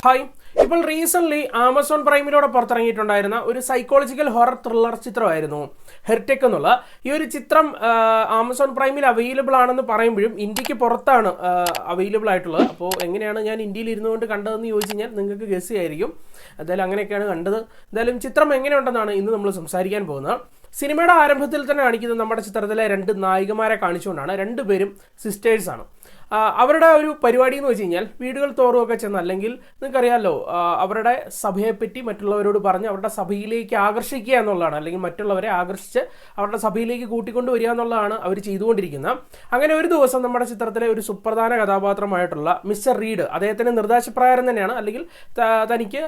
Hi. ഇപ്പോൾ recent Amazon പ്രൈമിലൂടെ പുറത്തിറങ്ങിയിട്ടുണ്ടായിരുന്ന ഒരു psychological horror thriller ചിത്രമായിരുന്നു ഹെർടെക് എന്നുള്ള. ഈ ഒരു ചിത്രം ആമസോൺ പ്രൈമിൽ അവൈലബിൾ ആണെന്ന് പറയുമ്പോഴും ഇന്ത്യക്ക് പുറത്താണ് അവൈലബിൾ ആയിട്ടുള്ളത്. അപ്പോൾ എങ്ങനെയാണ് ഞാൻ ഇന്ത്യയിൽ ഇരുന്നുകൊണ്ട് കണ്ടതെന്ന് ചോദിച്ചു കഴിഞ്ഞാൽ നിങ്ങൾക്ക് ഗസ് ചെയ്യായിരിക്കും. എന്തായാലും അങ്ങനെയൊക്കെയാണ് കണ്ടത്. എന്തായാലും ചിത്രം എങ്ങനെയുണ്ടെന്നാണ് ഇന്ന് നമ്മൾ സംസാരിക്കാൻ പോകുന്നത്. സിനിമയുടെ ആരംഭത്തിൽ തന്നെ കാണിക്കുന്നത് നമ്മുടെ ചിത്രത്തിലെ രണ്ട് നായികമാരെ കാണിച്ചുകൊണ്ടാണ്. രണ്ടുപേരും സിസ്റ്റേഴ്സാണ്. അവരുടെ ഒരു പരിപാടി എന്ന് വെച്ച് കഴിഞ്ഞാൽ വീടുകൾ തോറുമൊക്കെ ചെന്ന്, അല്ലെങ്കിൽ നിങ്ങൾക്കറിയാമല്ലോ, അവരുടെ സഭയെപ്പറ്റി മറ്റുള്ളവരോട് പറഞ്ഞ് അവരുടെ സഭയിലേക്ക് ആകർഷിക്കുക എന്നുള്ളതാണ്, അല്ലെങ്കിൽ മറ്റുള്ളവരെ ആകർഷിച്ച് അവരുടെ സഭയിലേക്ക് കൂട്ടിക്കൊണ്ടുവരിക എന്നുള്ളതാണ് അവർ ചെയ്തുകൊണ്ടിരിക്കുന്നത്. അങ്ങനെ ഒരു ദിവസം നമ്മുടെ ചിത്രത്തിലെ ഒരു സുപ്രധാന കഥാപാത്രമായിട്ടുള്ള മിസ്റ്റർ റീഡ്, അദ്ദേഹത്തിൻ്റെ നിർദ്ദേശപ്രകാരം തന്നെയാണ്, അല്ലെങ്കിൽ തനിക്ക്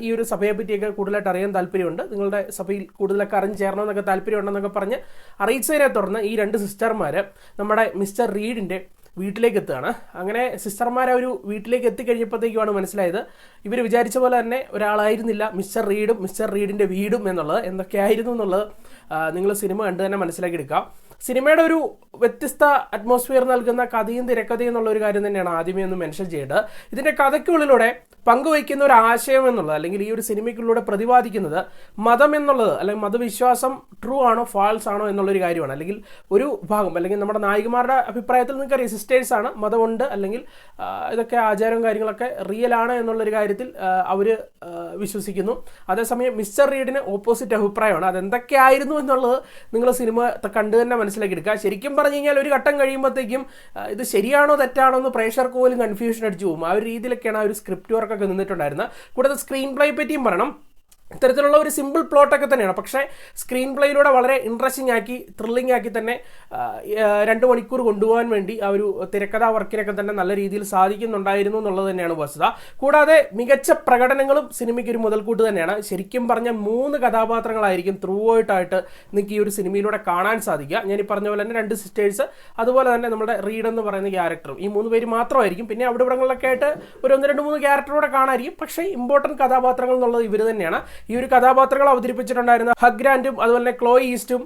ഈ ഒരു സഭയെപ്പറ്റിയൊക്കെ കൂടുതലായിട്ട് അറിയാൻ താല്പര്യമുണ്ട്, നിങ്ങളുടെ സഭയിൽ കൂടുതലൊക്കെ അറിഞ്ഞു ചേരണമെന്നൊക്കെ താല്പര്യമുണ്ടെന്നൊക്കെ പറഞ്ഞ് അറിയിച്ചതിനെ തുടർന്ന് ഈ രണ്ട് സിസ്റ്റർമാർ നമ്മുടെ മിസ്റ്റർ റീഡിൻ്റെ വീട്ടിലേക്ക് എത്തുകയാണ്. അങ്ങനെ സിസ്റ്റർമാർ ഒരു വീട്ടിലേക്ക് എത്തിക്കഴിഞ്ഞപ്പോഴത്തേക്കുമാണ് മനസ്സിലായത് ഇവർ വിചാരിച്ച പോലെ തന്നെ ഒരാളായിരുന്നില്ല മിസ്റ്റർ റീഡും മിസ്റ്റർ റീഡിൻ്റെ വീടും എന്നുള്ളത്. എന്തൊക്കെയായിരുന്നു എന്നുള്ളത് നിങ്ങൾ സിനിമ കണ്ട് തന്നെ മനസ്സിലാക്കിയെടുക്കാം. സിനിമയുടെ ഒരു വ്യത്യസ്ത അറ്റ്മോസ്ഫിയർ നൽകുന്ന കഥയും തിരക്കഥയും എന്നുള്ള ഒരു കാര്യം തന്നെയാണ് ആദ്യമേ ഒന്ന് മെൻഷൻ ചെയ്യേണ്ടത്. ഇതിൻ്റെ കഥയ്ക്കുള്ളിലൂടെ പങ്കുവയ്ക്കുന്ന ഒരു ആശയം എന്നുള്ളത്, അല്ലെങ്കിൽ ഈ ഒരു സിനിമയ്ക്കുള്ളിലൂടെ പ്രതിപാദിക്കുന്നത് മതം എന്നുള്ളത്, അല്ലെങ്കിൽ മതവിശ്വാസം ട്രൂ ആണോ ഫാൾസ് ആണോ എന്നുള്ളൊരു കാര്യമാണ്. അല്ലെങ്കിൽ ഒരു ഭാഗം, അല്ലെങ്കിൽ നമ്മുടെ നായികമാരുടെ അഭിപ്രായത്തിൽ നിങ്ങൾക്കറിയാം സിസ്റ്റേഴ്സാണ്, മതമുണ്ട്, അല്ലെങ്കിൽ ഇതൊക്കെ ആചാരവും കാര്യങ്ങളൊക്കെ റിയൽ ആണ് എന്നുള്ളൊരു കാര്യത്തിൽ അവർ വിശ്വസിക്കുന്നു. അതേസമയം മിസ്റ്റർ റീഡിന് ഓപ്പോസിറ്റ് അഭിപ്രായമാണ്. അതെന്തൊക്കെയായിരുന്നു എന്നുള്ളത് നിങ്ങൾ സിനിമ കണ്ടു തന്നെ മനസ്സിലാക്കിയെടുക്കുക. ശരിക്കും പറഞ്ഞു കഴിഞ്ഞാൽ ഒരു ഘട്ടം കഴിയുമ്പോഴത്തേക്കും ഇത് ശരിയാണോ തെറ്റാണോ എന്ന് പ്രേക്ഷകർക്ക് പോലും കൺഫ്യൂഷൻ അടിച്ചു പോകും. ആ ഒരു രീതിയിലൊക്കെയാണ് ആ ഒരു സ്ക്രിപ്റ്റ് വർക്കൊക്കെ നിന്നിട്ടുണ്ടായിരുന്നത്. കൂടാതെ സ്ക്രീൻ പ്ലേ പറ്റിയും പറയണം. ഇത്തരത്തിലുള്ള ഒരു സിമ്പിൾ പ്ലോട്ടൊക്കെ തന്നെയാണ്, പക്ഷേ സ്ക്രീൻ പ്ലേയിലൂടെ വളരെ ഇൻട്രസ്റ്റിംഗ് ആക്കി, ത്രില്ലിംഗ് ആക്കി തന്നെ 2 മണിക്കൂർ കൊണ്ടുപോകാൻ വേണ്ടി ആ ഒരു തിരക്കഥാ വർക്കിനൊക്കെ തന്നെ നല്ല രീതിയിൽ സാധിക്കുന്നുണ്ടായിരുന്നു എന്നുള്ളത് തന്നെയാണ് വസ്തുത. കൂടാതെ മികച്ച പ്രകടനങ്ങളും സിനിമയ്ക്ക് ഒരു മുതൽക്കൂട്ട് തന്നെയാണ്. ശരിക്കും പറഞ്ഞാൽ 3 കഥാപാത്രങ്ങളായിരിക്കും ത്രൂ ആയിട്ട് നിങ്ങൾക്ക് ഈ ഒരു സിനിമയിലൂടെ കാണാൻ സാധിക്കുക. ഞാൻ ഈ പറഞ്ഞ പോലെ തന്നെ 2 സിസ്റ്റേഴ്സ്, അതുപോലെ തന്നെ നമ്മുടെ റീഡ് എന്ന് പറയുന്ന ക്യാരക്ടറും, ഈ 3 പേര് മാത്രമായിരിക്കും. പിന്നെ അവിടെ ഇവിടങ്ങളിലൊക്കെ ആയിട്ട് ഒരു 1, 2, 3 ക്യാരക്ടറൂടെ കാണാമായിരിക്കും. പക്ഷേ ഇമ്പോർട്ടൻറ്റ് കഥാപാത്രങ്ങൾ എന്നുള്ളത് ഇവർ തന്നെയാണ്. ഈ ഒരു കഥാപാത്രങ്ങൾ അവതരിപ്പിച്ചിട്ടുണ്ടായിരുന്ന ഹഗ് ഗ്രാൻറ്റും അതുപോലെ തന്നെ ക്ലോയി ഈസ്റ്റും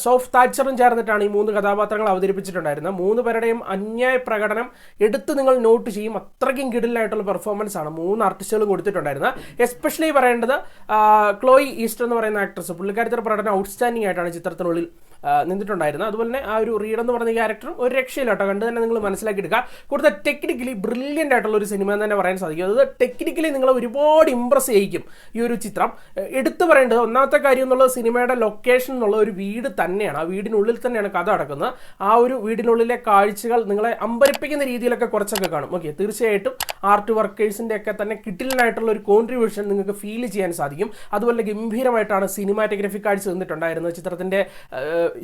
സോഫ് താച്ചറും ചേർന്നിട്ടാണ് ഈ 3 കഥാപാത്രങ്ങൾ അവതരിപ്പിച്ചിട്ടുണ്ടായിരുന്നത്. 3 പേരുടെയും അന്യായ പ്രകടനം എടുത്ത് നിങ്ങൾ നോട്ട് ചെയ്യും. അത്രയ്ക്കും കിടിലായിട്ടുള്ള പെർഫോമൻസ് ആണ് 3 ആർട്ടിസ്റ്റുകളും കൊടുത്തിട്ടുണ്ടായിരുന്നത്. എസ്പെഷ്യലി പറയേണ്ടത് ക്ലോയി ഈസ്റ്റ് എന്ന് പറയുന്ന ആക്ട്രസ്, പുള്ളിക്കാരത്തിൻ്റെ പ്രകടനം ഔട്ട്സ്റ്റാൻഡിംഗ് ആയിട്ടാണ് ചിത്രത്തിനുള്ളിൽ നിന്നിട്ടുണ്ടായിരുന്നത്. അതുപോലെ തന്നെ ആ ഒരു റീഡ് എന്ന് പറഞ്ഞ ക്യാരക്ടറും ഒരു രക്ഷയില്ല കേട്ടോ, കണ്ട് തന്നെ നിങ്ങൾ മനസ്സിലാക്കിയെടുക്കുക. കൂടുതൽ ടെക്നിക്കലി ബ്രില്യൻ്റ് ആയിട്ടുള്ള ഒരു സിനിമ എന്ന് തന്നെ പറയാൻ സാധിക്കും. അത് ടെക്നിക്കലി നിങ്ങൾ ഒരുപാട് ഇമ്പ്രസ് ചെയ്യിക്കും ഈ ഒരു ചിത്രം. എടുത്തു പറയേണ്ടത് ഒന്നാമത്തെ കാര്യം എന്നുള്ളത് സിനിമയുടെ ലൊക്കേഷൻ എന്നുള്ള ഒരു വീട് തന്നെയാണ്. ആ വീടിനുള്ളിൽ തന്നെയാണ് കഥ നടക്കുന്നത്. ആ ഒരു വീടിനുള്ളിലെ കാഴ്ചകൾ നിങ്ങളെ അമ്പരിപ്പിക്കുന്ന രീതിയിലൊക്കെ കുറച്ചൊക്കെ കാണും. ഓക്കെ, തീർച്ചയായിട്ടും ആർട്ട് വർക്കേഴ്സിൻ്റെ ഒക്കെ തന്നെ കിട്ടിലിനായിട്ടുള്ള ഒരു കോൺട്രിബ്യൂഷൻ നിങ്ങൾക്ക് ഫീൽ ചെയ്യാൻ സാധിക്കും. അതുപോലെ ഗംഭീരമായിട്ടാണ് സിനിമാറ്റോഗ്രഫി കാഴ്ച നിന്നിട്ടുണ്ടായിരുന്നത്. ചിത്രത്തിൻ്റെ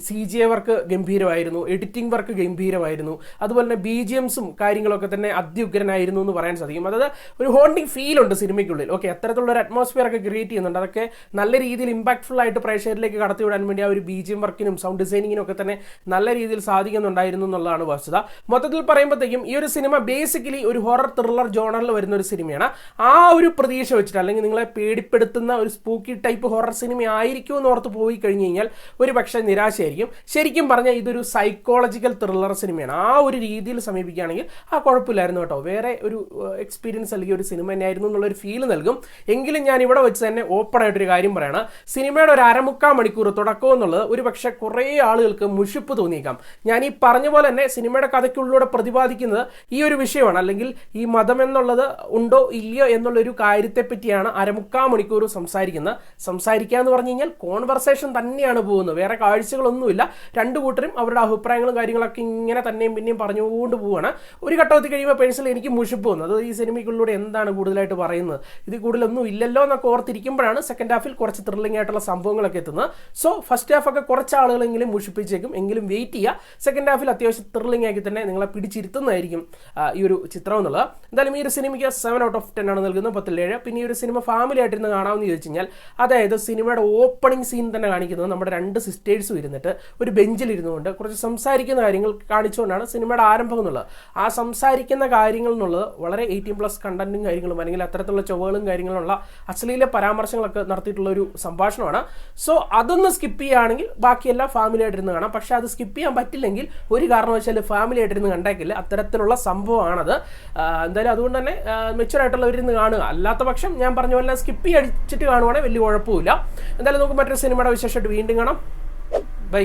CGI വർക്ക് ഗംഭീരമായിരുന്നു, എഡിറ്റിംഗ് വർക്ക് ഗംഭീരമായിരുന്നു, അതുപോലെ തന്നെ BGMസും കാര്യങ്ങളൊക്കെ തന്നെ അത്യുഗ്രനായിരുന്നു എന്ന് പറയാൻ സാധിക്കും. അതായത് ഒരു ഹോണ്ടിങ് ഫീൽ ഉണ്ട് സിനിമയ്ക്കുള്ളിൽ. ഓക്കെ, അത്തരത്തിലുള്ള ഒരു അറ്റ്മോസ്ഫിയർ ഒക്കെ ക്രിയേറ്റ് ചെയ്യുന്നുണ്ട്. അതൊക്കെ നല്ല രീതിയിൽ ഇമ്പാക്ട്ഫുൾ ആയിട്ട് പ്രേക്ഷകരിലേക്ക് കടത്തിവിടാൻ വേണ്ടി ആ ഒരു BGM വർക്കിനും സൗണ്ട് ഡിസൈനിങ്ങിനും ഒക്കെ തന്നെ നല്ല രീതിയിൽ സാധിക്കുന്നുണ്ടായിരുന്നു എന്നുള്ളതാണ് വസ്തുത. മൊത്തത്തിൽ പറയുമ്പോഴത്തേക്കും ഈ ഒരു സിനിമ ബേസിക്കലി ഒരു ഹൊറർ ത്രില്ലർ ജോണറിൽ വരുന്ന ഒരു സിനിമയാണ്. ആ ഒരു പ്രതീക്ഷ വെച്ചിട്ട്, അല്ലെങ്കിൽ നിങ്ങളെ പേടിപ്പെടുത്തുന്ന ഒരു സ്പൂക്കി ടൈപ്പ് ഹൊറർ സിനിമ ആയിരിക്കും എന്ന് ഓർത്ത് പോയി കഴിഞ്ഞ് കഴിഞ്ഞാൽ ഒരു പക്ഷേ നിരാശയായിരിക്കും. ശരിക്കും പറഞ്ഞാൽ ഇതൊരു സൈക്കോളജിക്കൽ ത്രില്ലർ സിനിമയാണ്. ആ ഒരു രീതിയിൽ സമീപിക്കുകയാണെങ്കിൽ കുഴപ്പമില്ലായിരുന്നു കേട്ടോ. വേറെ ഒരു എക്സ്പീരിയൻസ് അല്ലെങ്കിൽ ഒരു സിനിമ തന്നെയായിരുന്നു എന്നുള്ളൊരു ഫീൽ നൽകും. എങ്കിലും ഞാൻ ഇവിടെ വെച്ച് തന്നെ ഓപ്പൺ ആയിട്ടൊരു കാര്യം പറയണം. സിനിമയുടെ ഒരു 1/4 മണിക്കൂർ തുടക്കം എന്നുള്ളത് ഒരു പക്ഷേ കുറേ ആളുകൾക്ക് മുഷിപ്പ് തോന്നിയേക്കാം. ഞാൻ ഈ പറഞ്ഞ പോലെ തന്നെ സിനിമയുടെ കഥയ്ക്കുള്ളിലൂടെ പ്രതിപാദിക്കുന്നത് ഈ ഒരു വിഷയമാണ്, അല്ലെങ്കിൽ ഈ മതം എന്നുള്ളത് ഉണ്ടോ ഇല്ലയോ എന്നുള്ളൊരു കാര്യത്തെപ്പറ്റിയാണ് 1/4 മണിക്കൂർ സംസാരിക്കുക എന്ന് പറഞ്ഞു കഴിഞ്ഞാൽ കോൺവെർസേഷൻ തന്നെയാണ് പോകുന്നത്. വേറെ കാഴ്ചകളൊന്നുമില്ല. 2 കൂട്ടരും അവരുടെ അഭിപ്രായങ്ങളും കാര്യങ്ങളൊക്കെ ഇങ്ങനെ തന്നെയും പിന്നെയും പറഞ്ഞുകൊണ്ട് പോവുകയാണ്. ഒരു ഘട്ടത്തിൽ കഴിയുമ്പോൾ പേഴ്സണലി എനിക്ക് മുഷിപ്പ് വന്നത് ഈ സിനിമയ്ക്കുള്ളിലൂടെ എന്താണ് കൂടുതലായിട്ട് പറയുന്നത്, ഇത് കൂടുതലൊന്നും ഇല്ലല്ലോ എന്നൊക്കെ ഓർത്തിരിക്കുമ്പോഴാണ് സെക്കൻഡ് ഹാഫിൽ കുറച്ച് ത്രില്ലിംഗ് ആയിട്ടുള്ള സംഭവങ്ങളൊക്കെ എത്തുന്നത്. സോ ഫസ്റ്റ് ഹാഫൊക്കെ കുറച്ച് ആളുകളെങ്കിലും മുഷിപ്പിച്ചേക്കും, എങ്കിലും വെയിറ്റ് ചെയ്യുക. സെക്കൻഡ് ഹാഫിൽ അത്യാവശ്യം ത്രില്ലിംഗ് ആക്കി തന്നെ നിങ്ങളെ പിടിച്ചിരുത്തുന്നതായിരിക്കും ഈ ഒരു ചിത്രം എന്നുള്ളത്. എന്തായാലും ഈ ഒരു സിനിമയ്ക്ക് 7 out of 10 ആണ് നൽകുന്നത്, 10/7. പിന്നെ ഈ ഒരു സിനിമ ഫാമിലി ആയിട്ടിരുന്ന് കാണാമെന്ന് ചോദിച്ചു കഴിഞ്ഞാൽ, അതായത് സിനിമയുടെ ഓപ്പണിംഗ് സീൻ തന്നെ കാണിക്കുന്നത് നമ്മുടെ 2 സിസ്റ്റേഴ്സ് വരുന്നത് ഇരുന്നിട്ട് ഒരു ബെഞ്ചിലിരുന്നുകൊണ്ട് കുറച്ച് സംസാരിക്കുന്ന കാര്യങ്ങൾ കാണിച്ചുകൊണ്ടാണ് സിനിമയുടെ ആരംഭം എന്നുള്ളത്. ആ സംസാരിക്കുന്ന കാര്യങ്ങൾ എന്നുള്ളത് വളരെ 18+ കണ്ടന്റും കാര്യങ്ങളും അല്ലെങ്കിൽ അത്തരത്തിലുള്ള ചൊവ്വകളും കാര്യങ്ങളുള്ള അശ്ലീല പരാമർശങ്ങളൊക്കെ നടത്തിയിട്ടുള്ള ഒരു സംഭാഷണമാണ്. സോ അതൊന്ന് സ്കിപ്പ് ചെയ്യുകയാണെങ്കിൽ ബാക്കിയെല്ലാം ഫാമിലി ആയിട്ടിരുന്ന് കാണാം. പക്ഷേ അത് സ്കിപ്പ് ചെയ്യാൻ പറ്റില്ലെങ്കിൽ ഒരു കാരണവശാലും ഫാമിലി ആയിട്ടിരുന്ന് കണ്ടേക്കില്ല. അത്തരത്തിലുള്ള സംഭവമാണത്. എന്തായാലും അതുകൊണ്ട് തന്നെ മെച്ചുവറായിട്ടുള്ളവരിന്ന് കാണുക. അല്ലാത്ത പക്ഷം ഞാൻ പറഞ്ഞ പോലെ സ്കിപ്പ് അടിച്ചിട്ട് കാണുവാണെങ്കിൽ വലിയ കുഴപ്പമില്ല. എന്തായാലും നമുക്ക് മറ്റൊരു സിനിമയുടെ വിശേഷമായിട്ട് വീണ്ടും കാണാം. ബൈ.